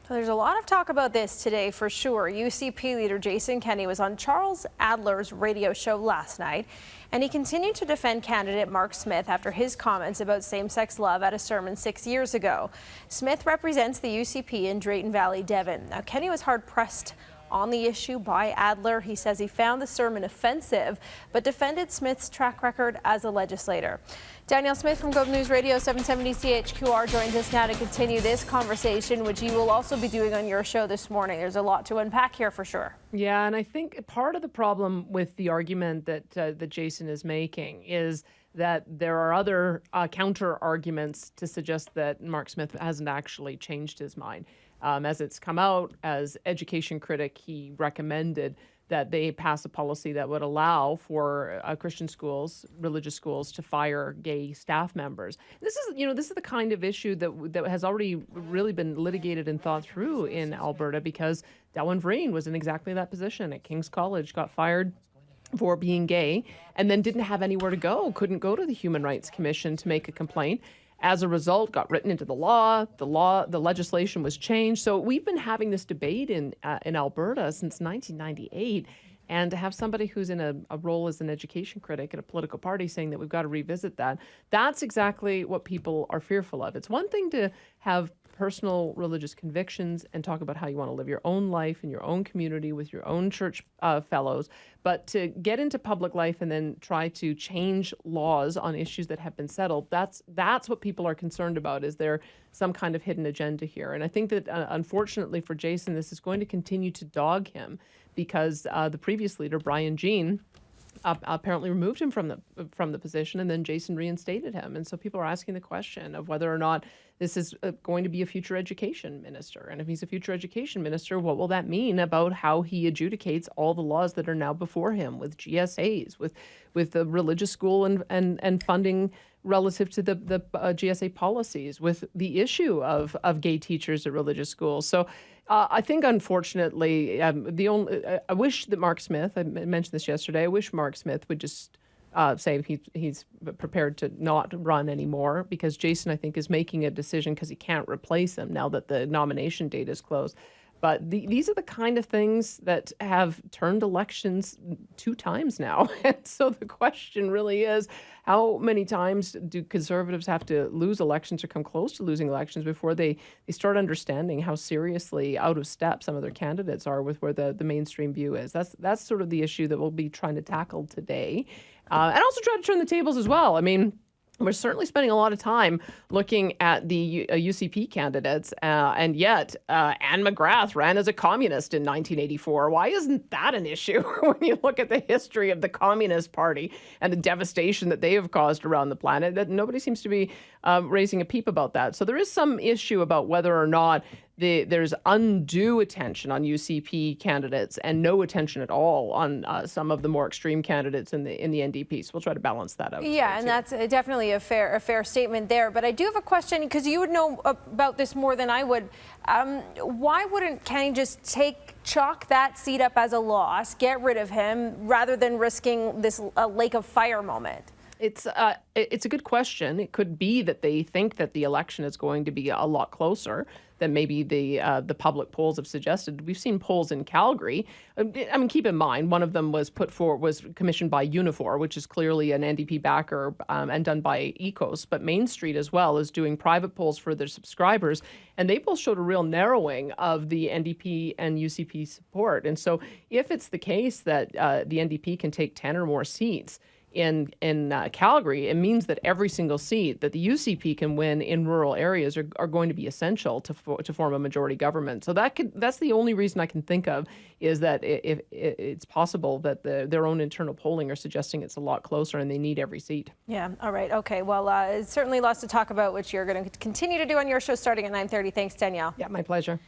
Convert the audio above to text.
There's a lot of talk about this today for sure. UCP leader Jason Kenney was on Charles Adler's radio show last night, and he continued to defend candidate Mark Smith after his comments about same-sex love at a sermon 6 years ago. Smith represents the UCP in Drayton Valley-Devon. Now, Kenney was hard-pressed on the issue by Adler. He says he found the sermon offensive, but defended Smith's track record as a legislator. Danielle Smith from Global News Radio 770 CHQR joins us now to continue this conversation, which you will also be doing on your show this morning. There's a lot to unpack here for sure. Yeah, and I think part of the problem with the argument that Jason is making is that there are other counter arguments to suggest that Mark Smith hasn't actually changed his mind. As it's come out, as education critic, he recommended that they pass a policy that would allow for Christian schools, religious schools, to fire gay staff members. This is the kind of issue that has already really been litigated and thought through in Alberta, because Delwyn Vereen was in exactly that position at King's College, got fired for being gay, and then didn't have anywhere to go, couldn't go to the Human Rights Commission to make a complaint. As a result, got written into the legislation was changed. So we've been having this debate in Alberta since 1998. And to have somebody who's in a role as an education critic at a political party saying that we've got to revisit that, that's exactly what people are fearful of. It's one thing to have personal religious convictions and talk about how you want to live your own life in your own community with your own church fellows, but to get into public life and then try to change laws on issues that have been settled, that's what people are concerned about. Is there some kind of hidden agenda here? And I think that unfortunately for Jason, this is going to continue to dog him, because the previous leader, Brian Jean, apparently removed him from the position, and then Jason reinstated him. And so people are asking the question of whether or not this is going to be a future education minister. And if he's a future education minister, what will that mean about how he adjudicates all the laws that are now before him, with GSAs, with the religious school and funding relative to the GSA policies, with the issue of gay teachers at religious schools. So I think, unfortunately, I wish that Mark Smith, I mentioned this yesterday, I wish Mark Smith would just say he's prepared to not run anymore, because Jason, I think, is making a decision because he can't replace him now that the nomination date is closed. But these are the kind of things that have turned elections 2 times now. And so the question really is, how many times do conservatives have to lose elections or come close to losing elections before they start understanding how seriously out of step some of their candidates are with where the mainstream view is? That's sort of the issue that we'll be trying to tackle today. And also try to turn the tables as well. I mean, we're certainly spending a lot of time looking at the UCP candidates, and yet Anne McGrath ran as a communist in 1984. Why isn't that an issue when you look at the history of the Communist Party and the devastation that they have caused around the planet? That nobody seems to be raising a peep about that. So there is some issue about whether or not there's undue attention on UCP candidates and no attention at all on some of the more extreme candidates in the NDP. So we'll try to balance that out. Yeah, and that's definitely a fair statement there. But I do have a question, because you would know about this more than I would. Why wouldn't Kenney just chalk that seat up as a loss, get rid of him, rather than risking this lake of fire moment? It's a good question. It could be that they think that the election is going to be a lot closer than maybe the public polls have suggested. We've seen polls in Calgary. I mean, keep in mind, one of them was commissioned by Unifor, which is clearly an NDP backer, and done by Ecos. But Main Street as well is doing private polls for their subscribers, and they both showed a real narrowing of the NDP and UCP support. And so, if it's the case that the NDP can take 10 or more seats in Calgary, it means that every single seat that the UCP can win in rural areas are going to be essential to form a majority government. So that's the only reason I can think of, is that if it's possible that their own internal polling are suggesting it's a lot closer and they need every seat. Yeah. All right. Okay. Well, it's certainly lots to talk about, which you're going to continue to do on your show starting at 9:30. Thanks, Danielle. Yeah, my pleasure.